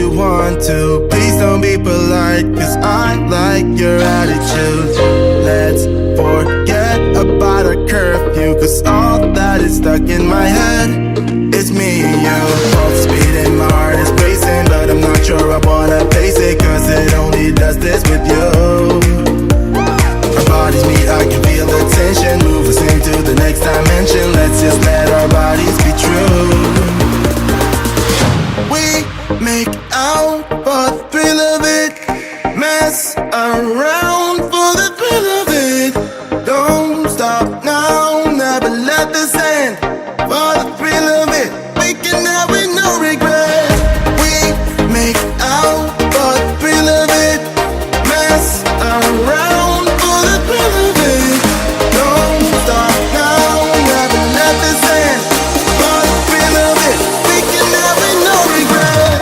you want to. Please don't be polite, cause I like your attitude. Let's forget about a curfew, cause all that is stuck in my head is me and you. Both speed and my heart is racing, but I'm not sure I wanna pace it, cause it only does this with you. Our bodies meet, I can feel the tension. Move us into the next dimension. Let's just let our bodies be true. We make out for the thrill of it, mess around for the thrill of it. Don't stop now, never let this end. For the thrill of it, we can have it, no regret. We make out for the thrill of it, mess around for the thrill of it. Don't stop now, never let this end. For the thrill of it, we can have it, no regret.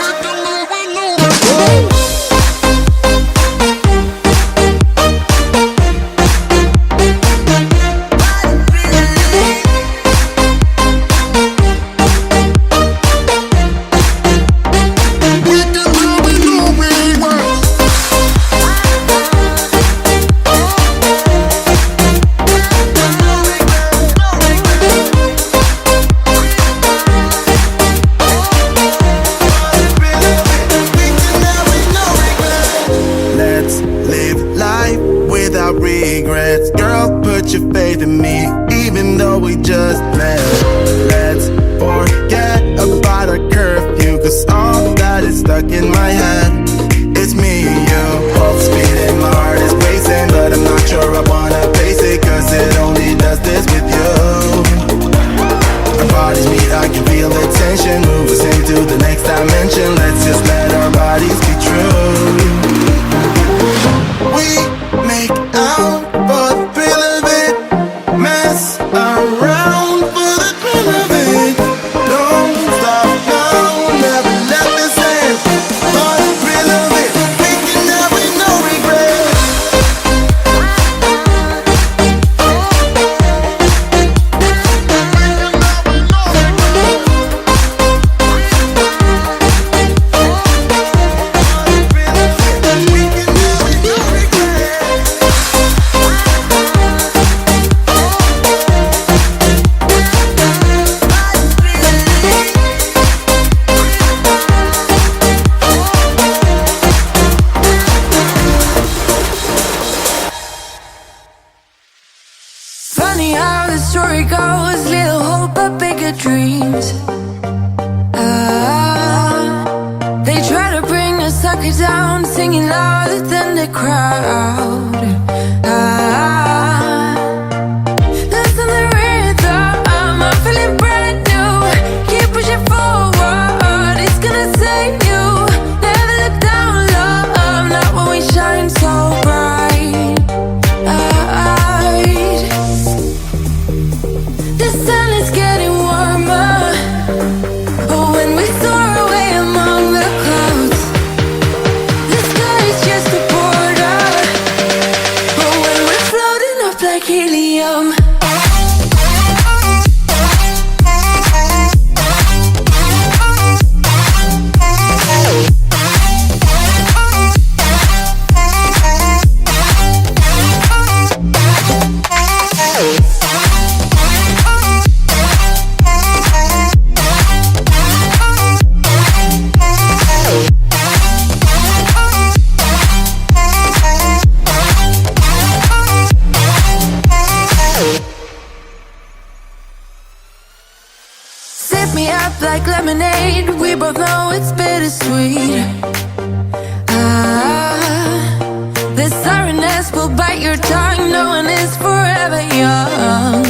Let's live life without regrets. Girl, put your faith in me, even though we just met. Let's forget about a curfew, cause all that is stuck in my head is me and you. Both speed and my heart is racing, but I'm not sure I wanna face it, cause it only does this with you. Our bodies meet, I can feel the tension. Move us into the next dimension. Let's just let our bodies be true. We make out for the thrill of it, mess around for the thrill of it. Don't stop now, never let this end. For the thrill of it, we can have it, no regret. Funny how the story goes, little hope but bigger dreams. They try to bring the sucker down, singing louder than the crowd. Listen the rhythm, I'm feeling brand new. Keep pushing forward, it's gonna save you. Never look down, love, not when we shine so bright. The sun is getting warmer, but when we soar away among the clouds, the sky is just a border. But when we're floating up like helium, sip me up like lemonade. We both know it's bittersweet. The sorrowness will bite your tongue. No one is forever young.